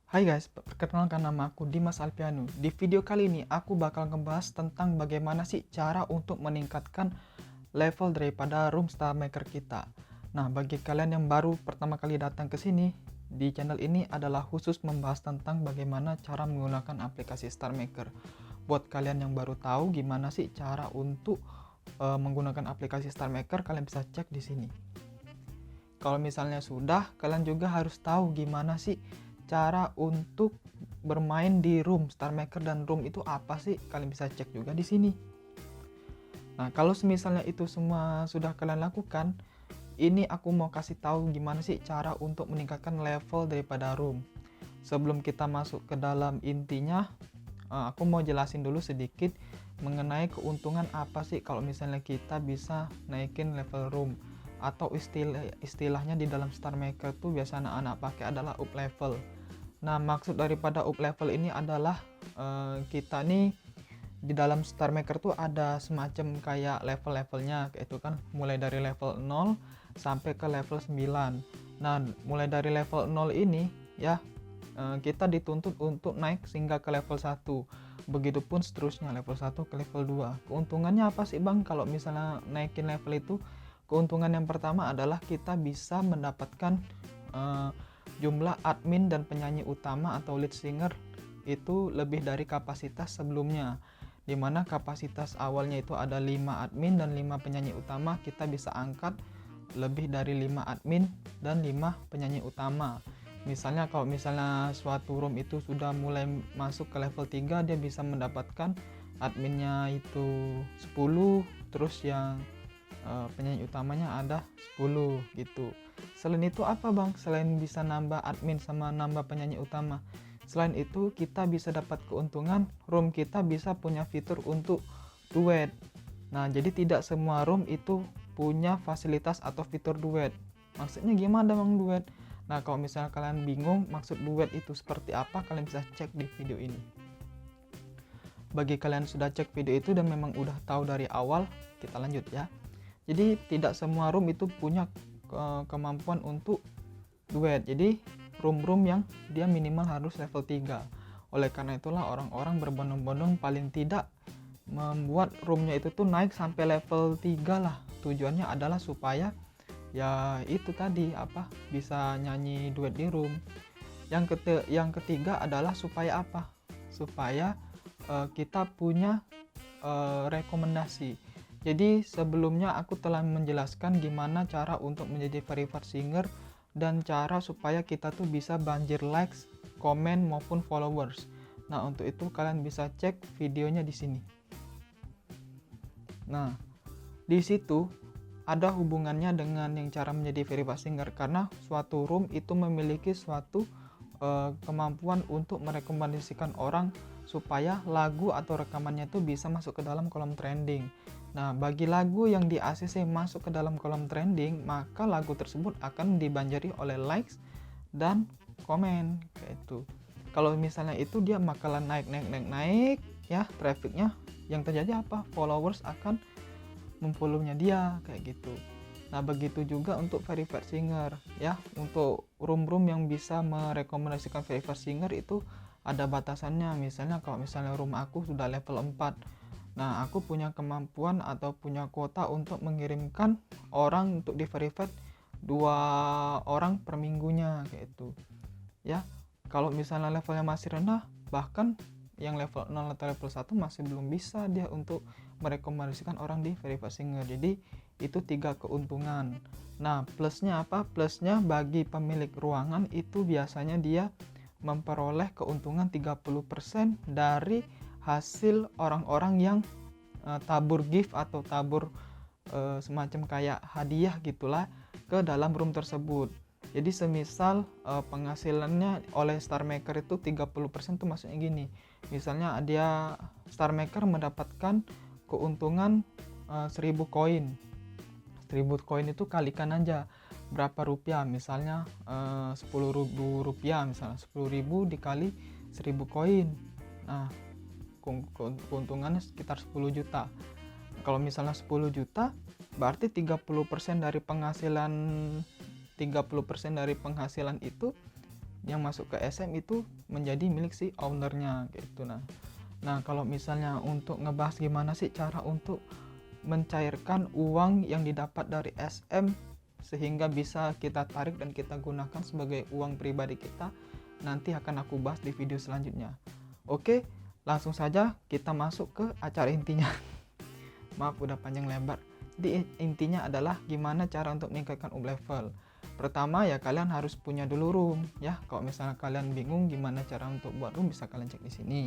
Hai guys, perkenalkan nama aku Dimas Alpianu. Di video kali ini aku bakal ngebahas tentang bagaimana sih cara untuk meningkatkan level daripada room star maker kita. Nah, bagi kalian yang baru pertama kali datang ke sini, di channel ini adalah khusus membahas tentang bagaimana cara menggunakan aplikasi Star Maker. Buat kalian yang baru tahu gimana sih cara untuk menggunakan aplikasi Star Maker, kalian bisa cek di sini. Kalau misalnya sudah, kalian juga harus tahu gimana sih cara untuk bermain di room Star Maker, dan room itu apa sih, kalian bisa cek juga di sini. Nah, kalau misalnya itu semua sudah kalian lakukan, ini aku mau kasih tahu gimana sih cara untuk meningkatkan level daripada room. Sebelum kita masuk ke dalam intinya, aku mau jelasin dulu sedikit mengenai keuntungan apa sih kalau misalnya kita bisa naikin level room, atau istilahnya di dalam Star Maker tuh biasa anak-anak pakai adalah up level. Nah, maksud daripada up level ini adalah kita nih di dalam Star Maker tuh ada semacam kayak level-levelnya, kayak itu kan mulai dari level 0 sampai ke level 9. Nah, mulai dari level 0 ini ya kita dituntut untuk naik sehingga ke level 1. Begitupun seterusnya level 1 ke level 2. Keuntungannya apa sih Bang kalau misalnya naikin level itu? Keuntungan yang pertama adalah kita bisa mendapatkan jumlah admin dan penyanyi utama atau lead singer itu lebih dari kapasitas sebelumnya, dimana kapasitas awalnya itu ada 5 admin dan 5 penyanyi utama. Kita bisa angkat lebih dari 5 admin dan 5 penyanyi utama. Misalnya kalau misalnya suatu room itu sudah mulai masuk ke level 3, dia bisa mendapatkan adminnya itu 10, terus yang penyanyi utamanya ada 10 gitu. Selain itu apa Bang? Selain bisa nambah admin sama nambah penyanyi utama, selain itu kita bisa dapat keuntungan room kita bisa punya fitur untuk duet. Nah, jadi tidak semua room itu punya fasilitas atau fitur duet. Maksudnya gimana Bang duet? Nah, kalau misalnya kalian bingung maksud duet itu seperti apa, kalian bisa cek di video ini. Bagi kalian sudah cek video itu dan memang udah tahu dari awal, kita lanjut ya. Jadi tidak semua room itu punya kemampuan untuk duet. Jadi room-room yang dia minimal harus level 3. Oleh karena itulah orang-orang berbondong-bondong paling tidak membuat roomnya itu tuh naik sampai level 3 lah. Tujuannya adalah supaya ya itu tadi apa, bisa nyanyi duet di room. Yang ketiga adalah supaya apa? Supaya kita punya rekomendasi. Jadi sebelumnya aku telah menjelaskan gimana cara untuk menjadi verified singer dan cara supaya kita tuh bisa banjir likes, komen maupun followers. Nah, untuk itu kalian bisa cek videonya di sini. Nah, di situ ada hubungannya dengan yang cara menjadi verified singer, karena suatu room itu memiliki suatu kemampuan untuk merekomendasikan orang supaya lagu atau rekamannya itu bisa masuk ke dalam kolom trending. Nah, bagi lagu yang di ACC masuk ke dalam kolom trending, maka lagu tersebut akan dibanjiri oleh likes dan komen kayak itu. Kalau misalnya itu dia bakalan naik ya trafficnya, yang terjadi apa? Followers akan memfollownya dia kayak gitu. Nah, begitu juga untuk verified singer ya. Untuk room-room yang bisa merekomendasikan verified singer itu ada batasannya. Misalnya kalau misalnya room aku sudah level 4. Nah, aku punya kemampuan atau punya kuota untuk mengirimkan orang untuk di verified 2 orang per minggunya kayak itu. Ya. Kalau misalnya levelnya masih rendah, bahkan yang level 0 atau level 1 masih belum bisa dia untuk merekomendasikan orang di verified singer. Jadi itu 3 keuntungan. Nah, plusnya apa? Plusnya bagi pemilik ruangan itu biasanya dia memperoleh keuntungan 30% dari hasil orang-orang yang tabur gift atau tabur semacam kayak hadiah gitulah ke dalam room tersebut. Jadi semisal penghasilannya oleh Star Maker itu 30% tuh maksudnya gini. Misalnya dia Star Maker mendapatkan keuntungan 1000 koin. 1000 koin itu kalikan aja berapa rupiah, misalnya 10.000 rupiah, misalnya 10.000 dikali 1000 koin. Nah, keuntungannya sekitar 10 juta. Kalau misalnya 10 juta berarti 30% dari penghasilan itu yang masuk ke SM itu menjadi milik si ownernya gitu. Nah kalau misalnya untuk ngebahas gimana sih cara untuk mencairkan uang yang didapat dari SM sehingga bisa kita tarik dan kita gunakan sebagai uang pribadi kita, nanti akan aku bahas di video selanjutnya. Oke, langsung saja kita masuk ke acara intinya. Maaf udah panjang lebar. Jadi intinya adalah gimana cara untuk meningkatkan up level. Pertama ya kalian harus punya dulu room ya. Kalau misalnya kalian bingung gimana cara untuk buat room, bisa kalian cek di sini.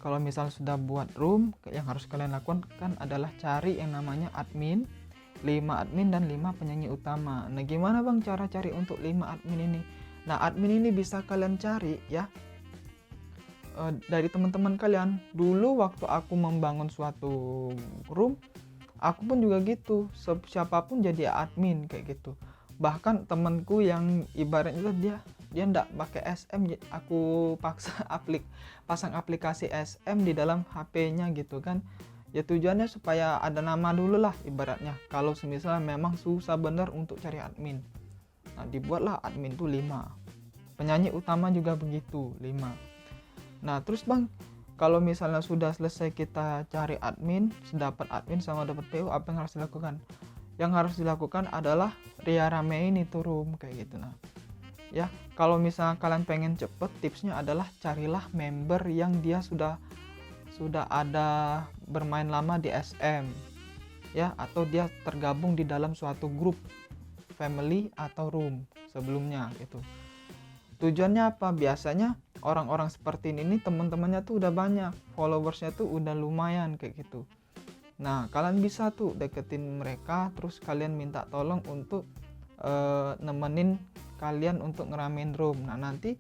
Kalau misalnya sudah buat room, yang harus kalian lakukan adalah cari yang namanya admin, 5 admin dan 5 penyanyi utama. Nah, gimana Bang cara cari untuk 5 admin ini? Nah, admin ini bisa kalian cari ya dari teman-teman kalian. Dulu waktu aku membangun suatu room, aku pun juga gitu, siapapun jadi admin kayak gitu. Bahkan temanku yang ibaratnya dia ndak pakai SM, aku paksa pasang aplikasi SM di dalam HP-nya gitu kan. Ya tujuannya supaya ada nama dulu lah ibaratnya. Kalau misalnya memang susah bener untuk cari admin. Nah, dibuatlah admin tuh 5. Penyanyi utama juga begitu, 5. Nah, terus Bang, kalau misalnya sudah selesai kita cari admin, dapat admin sama dapat PO, apa yang harus dilakukan? Yang harus dilakukan adalah ramein itu room kayak gitu. Nah, ya kalau misalnya kalian pengen cepet, tipsnya adalah carilah member yang dia sudah ada bermain lama di SM ya, atau dia tergabung di dalam suatu grup family atau room sebelumnya gitu. Tujuannya apa? Biasanya orang-orang seperti ini teman-temannya tuh udah banyak, followersnya tuh udah lumayan kayak gitu. Nah, kalian bisa tuh deketin mereka, terus kalian minta tolong untuk nemenin kalian untuk ngeramein room. Nah, nanti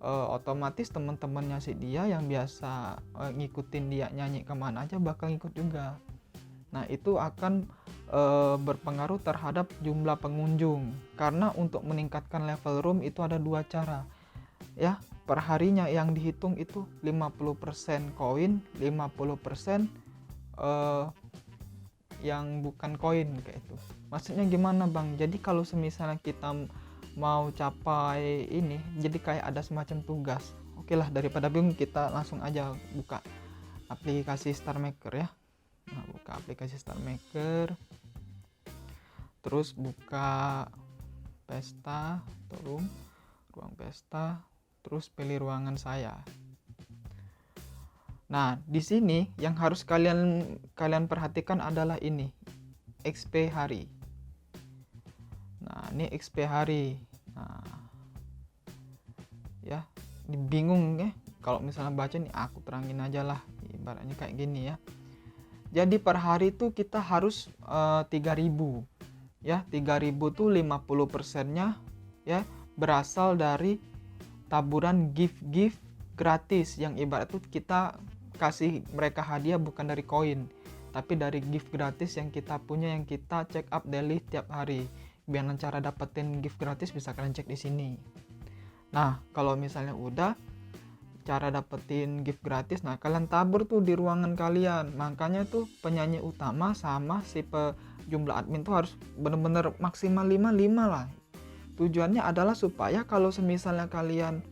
otomatis teman-temannya si dia yang biasa ngikutin dia nyanyi kemana aja bakal ngikut juga. Nah, itu akan berpengaruh terhadap jumlah pengunjung. Karena untuk meningkatkan level room itu ada 2 cara. Ya, perharinya yang dihitung itu 50% koin, 50% yang bukan koin kayak itu. Maksudnya gimana Bang? Jadi kalau misalnya kita mau capai ini, jadi kayak ada semacam tugas. Oke lah, daripada bingung kita langsung aja buka aplikasi Star Maker ya. Nah, buka aplikasi Star Maker, terus buka pesta atau ruang pesta, terus pilih ruangan saya. Nah, di sini yang harus kalian perhatikan adalah ini, XP hari. Nah, ini XP hari. Nah, ya, bingung ya. Kalau misalnya baca nih, aku terangin aja lah, ibaratnya kayak gini ya. Jadi per hari itu kita harus 3.000. Ya, 3.000 tuh 50%-nya ya berasal dari taburan gift gratis yang ibarat tuh kita kasih mereka hadiah bukan dari koin, tapi dari gift gratis yang kita punya, yang kita check up daily tiap hari. Biar cara dapetin gift gratis bisa kalian cek di sini. Nah, kalau misalnya udah cara dapetin gift gratis, nah kalian tabur tuh di ruangan kalian. Makanya tuh penyanyi utama sama si jumlah admin tuh harus bener-bener maksimal 5 lah. Tujuannya adalah supaya kalau misalnya kalian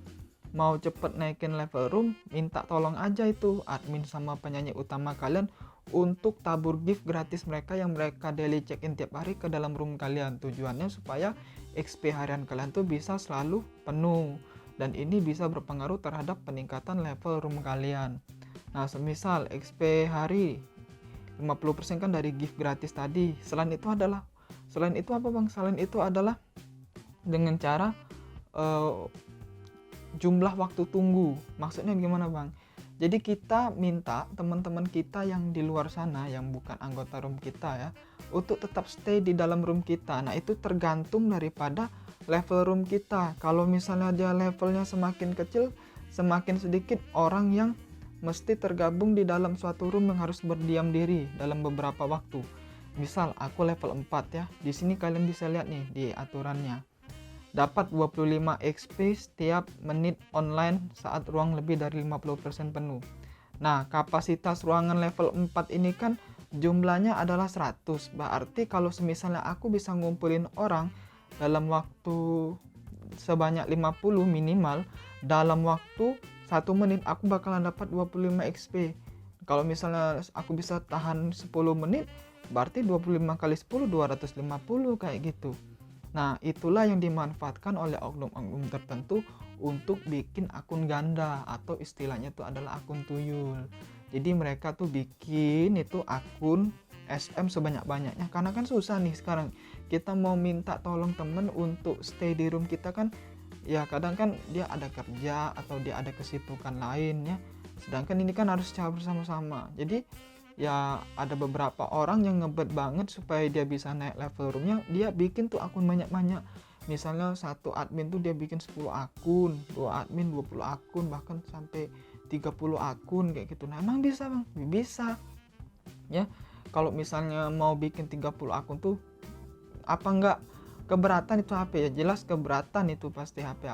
mau cepet naikin level room, minta tolong aja itu admin sama penyanyi utama kalian untuk tabur gift gratis mereka yang mereka daily check in tiap hari ke dalam room kalian. Tujuannya supaya XP harian kalian tuh bisa selalu penuh, dan ini bisa berpengaruh terhadap peningkatan level room kalian. Nah, semisal XP hari 50% kan dari gift gratis tadi. Selain itu apa Bang? Selain itu adalah dengan cara jumlah waktu tunggu. Maksudnya gimana Bang? Jadi kita minta teman-teman kita yang di luar sana, yang bukan anggota room kita ya, untuk tetap stay di dalam room kita. Nah, itu tergantung daripada level room kita. Kalau misalnya dia levelnya semakin kecil, semakin sedikit orang yang mesti tergabung di dalam suatu room yang harus berdiam diri dalam beberapa waktu. Misal aku level 4 ya. Di sini kalian bisa lihat nih di aturannya. Dapat 25 XP setiap menit online saat ruang lebih dari 50% penuh. Nah, kapasitas ruangan level 4 ini kan jumlahnya adalah 100. Berarti kalau misalnya aku bisa ngumpulin orang dalam waktu sebanyak 50 minimal, dalam waktu 1 menit aku bakalan dapat 25 XP. Kalau misalnya aku bisa tahan 10 menit, berarti 25 kali 10 250 kayak gitu. Nah, itulah yang dimanfaatkan oleh oknum-oknum tertentu untuk bikin akun ganda, atau istilahnya itu adalah akun tuyul. Jadi mereka tuh bikin itu akun SM sebanyak-banyaknya, karena kan susah nih sekarang kita mau minta tolong temen untuk stay di room kita kan, ya kadang kan dia ada kerja atau dia ada kesibukan lain ya, sedangkan ini kan harus secara bersama-sama. Jadi ya ada beberapa orang yang ngebet banget supaya dia bisa naik level roomnya, dia bikin tuh akun banyak-banyak. Misalnya satu admin tuh dia bikin 10 akun, 2 admin 20 akun, bahkan sampai 30 akun kayak gitu. Nah, emang bisa bang? Bisa ya. Kalau misalnya mau bikin 30 akun tuh apa enggak keberatan itu HP ya, jelas keberatan itu pasti HP,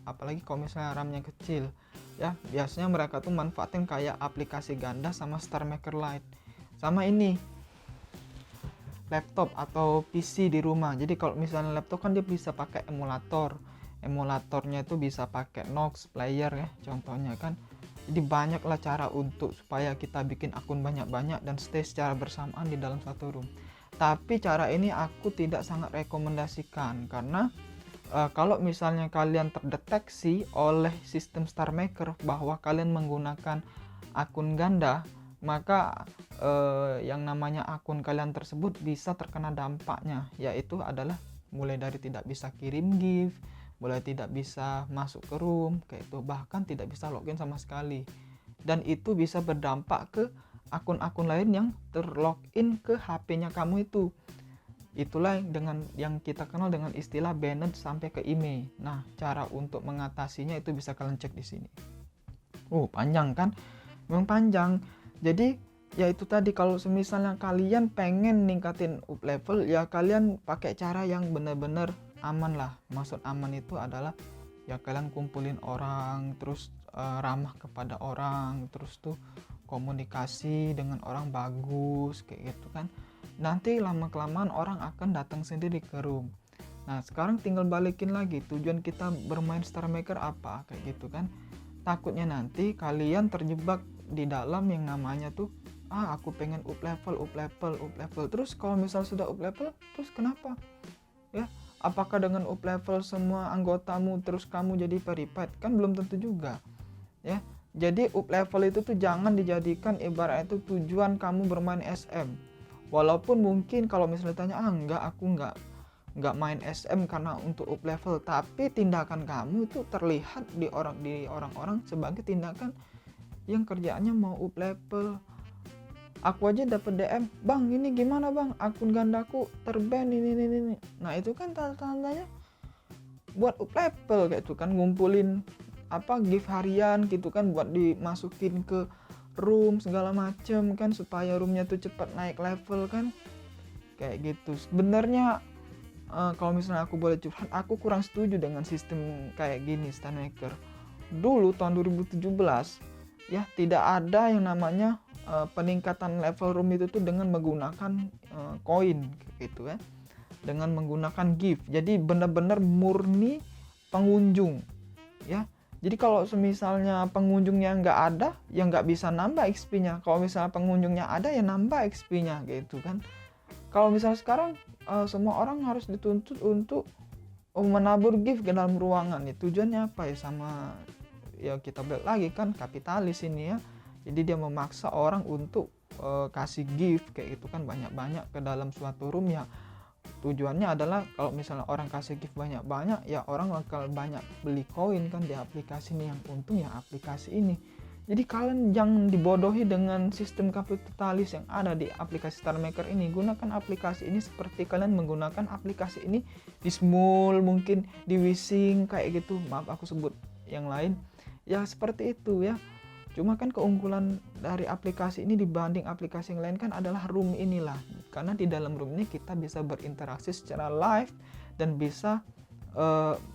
apalagi kalau misalnya RAM-nya kecil ya. Biasanya mereka tuh manfaatin kayak aplikasi ganda sama StarMaker Lite, sama ini laptop atau PC di rumah. Jadi kalau misalnya laptop kan dia bisa pakai emulatornya itu bisa pakai Nox player ya contohnya kan. Jadi banyaklah cara untuk supaya kita bikin akun banyak-banyak dan stay secara bersamaan di dalam satu room. Tapi cara ini aku tidak sangat rekomendasikan, karena kalau misalnya kalian terdeteksi oleh sistem StarMaker bahwa kalian menggunakan akun ganda, maka yang namanya akun kalian tersebut bisa terkena dampaknya, yaitu adalah mulai dari tidak bisa kirim gift, mulai tidak bisa masuk ke room kayak itu, bahkan tidak bisa login sama sekali. Dan itu bisa berdampak ke akun-akun lain yang terlogin ke HP-nya kamu itu. Itulah dengan yang kita kenal dengan istilah banned sampai ke email. Nah, cara untuk mengatasinya itu bisa kalian cek di sini. Panjang kan? Memang panjang. Jadi ya itu tadi, kalau misalnya kalian pengen ningkatin up level, ya kalian pakai cara yang benar-benar aman lah. Maksud aman itu adalah ya kalian kumpulin orang, terus ramah kepada orang, terus tuh komunikasi dengan orang bagus kayak gitu kan. Nanti lama-kelamaan orang akan datang sendiri ke room. Nah, sekarang tinggal balikin lagi tujuan kita bermain StarMaker apa kayak gitu kan. Takutnya nanti kalian terjebak di dalam yang namanya tuh aku pengen up level. Terus kalau misal sudah up level, terus kenapa? Ya, apakah dengan up level semua anggotamu terus kamu jadi verified? Kan belum tentu juga. Ya. Jadi up level itu tuh jangan dijadikan ibarat itu tujuan kamu bermain SM. Walaupun mungkin kalau misalnya tanya, aku enggak main SM karena untuk up level, tapi tindakan kamu itu terlihat di orang-orang sebagai tindakan yang kerjaannya mau up level. Aku aja dapat DM, "Bang, ini gimana, Bang? Akun gandaku terban ini." Nah, itu kan tanda-tandanya buat up level kayak itu kan, ngumpulin gift harian gitu kan buat dimasukin ke room segala macem kan, supaya roomnya tuh cepat naik level kan kayak gitu. Sebenarnya kalau misalnya aku boleh curhat, aku kurang setuju dengan sistem kayak gini StarMaker. Dulu tahun 2017 ya tidak ada yang namanya peningkatan level room itu tuh dengan menggunakan koin gitu kan, dengan menggunakan gift. Jadi benar-benar murni pengunjung ya. Jadi kalau misalnya pengunjungnya nggak ada, ya nggak bisa nambah XP-nya. Kalau misalnya pengunjungnya ada, ya nambah XP-nya gitu kan. Kalau misalnya sekarang semua orang harus dituntut untuk menabur gift ke dalam ruangan. Ya, tujuannya apa ya? Sama ya kita balik lagi kan, kapitalis ini ya. Jadi dia memaksa orang untuk kasih gift kayak gitu kan banyak-banyak ke dalam suatu room ya. Tujuannya adalah kalau misalnya orang kasih gift banyak-banyak, ya orang bakal banyak beli koin kan di aplikasi ini, yang untung ya aplikasi ini. Jadi kalian jangan dibodohi dengan sistem kapitalis yang ada di aplikasi StarMaker ini. Gunakan aplikasi ini seperti kalian menggunakan aplikasi ini di Small, mungkin di Wishing kayak gitu. Maaf aku sebut yang lain. Ya seperti itu ya. Cuma kan keunggulan dari aplikasi ini dibanding aplikasi yang lain kan adalah room inilah. Karena di dalam room ini kita bisa berinteraksi secara live dan bisa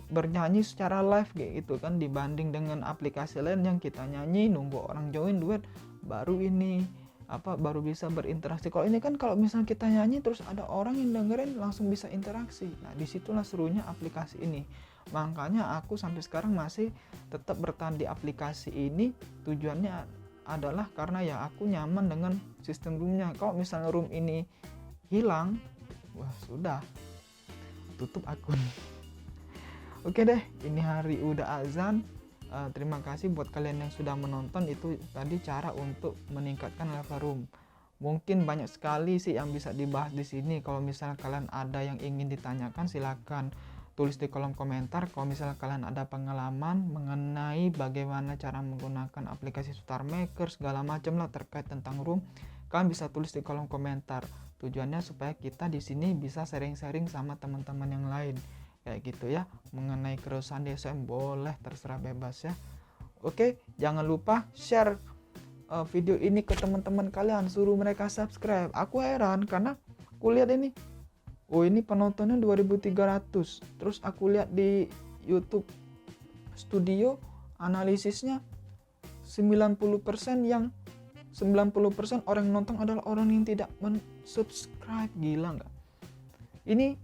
bernyanyi secara live kayak gitu kan, dibanding dengan aplikasi lain yang kita nyanyi nunggu orang join duet baru baru bisa berinteraksi. Kalau ini kan kalau misalnya kita nyanyi terus ada orang yang dengerin langsung bisa interaksi. Nah, disitulah serunya aplikasi ini. Makanya aku sampai sekarang masih tetap bertahan di aplikasi ini. Tujuannya adalah karena ya aku nyaman dengan sistem roomnya. Kalau misalnya room ini hilang, wah sudah, tutup akun. Oke deh, ini hari udah azan. Terima kasih buat kalian yang sudah menonton. Itu tadi cara untuk meningkatkan level room. Mungkin banyak sekali sih yang bisa dibahas di sini. Kalau misalnya kalian ada yang ingin ditanyakan, silakan tulis di kolom komentar. Kalau misalnya kalian ada pengalaman mengenai bagaimana cara menggunakan aplikasi StarMaker segala macam lah terkait tentang room, kalian bisa tulis di kolom komentar. Tujuannya supaya kita di sini bisa sharing-sharing sama teman-teman yang lain kayak gitu ya. Mengenai keresahan DSM boleh, terserah bebas ya. Oke, jangan lupa share video ini ke teman-teman kalian, suruh mereka subscribe. Aku heran karena aku lihat ini, oh ini penontonnya 2300. Terus aku lihat di YouTube Studio analisisnya 90% yang 90% orang yang nonton adalah orang yang tidak subscribe. Gila nggak? Ini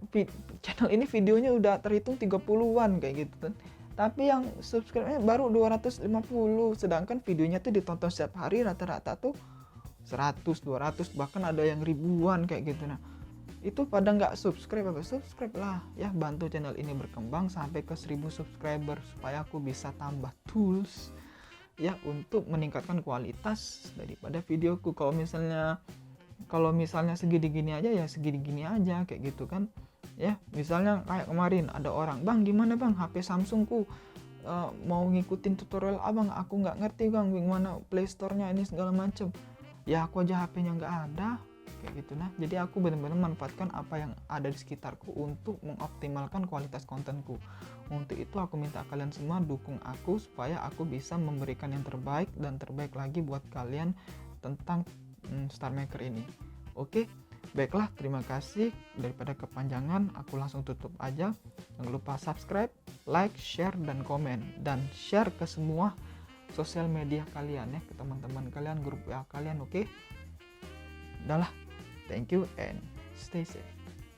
channel ini videonya udah terhitung 30-an kayak gitu kan. Tapi yang subscribe-nya baru 250, sedangkan videonya tuh ditonton setiap hari rata-rata tuh 100, 200, bahkan ada yang ribuan kayak gitu. Nah, itu pada nggak subscribe. Subscribe lah ya, bantu channel ini berkembang sampai ke 1000 subscriber supaya aku bisa tambah tools ya untuk meningkatkan kualitas daripada videoku. Kalau misalnya segini-gini aja ya segini-gini aja kayak gitu kan ya. Misalnya kayak kemarin ada orang, bang gimana bang HP Samsungku mau ngikutin tutorial abang, aku nggak ngerti bang gimana playstore-nya ini segala macem. Ya aku aja HP-nya nggak ada kayak gitu. Nah jadi aku benar-benar manfaatkan apa yang ada di sekitarku untuk mengoptimalkan kualitas kontenku. Untuk itu aku minta kalian semua dukung aku supaya aku bisa memberikan yang terbaik dan terbaik lagi buat kalian tentang StarMaker ini. Oke, baiklah, terima kasih. Daripada kepanjangan, aku langsung tutup aja. Jangan lupa subscribe, like, share, dan komen. Dan share ke semua sosial media kalian ya, ke teman-teman kalian, grup WA kalian, oke? Udahlah, thank you and stay safe.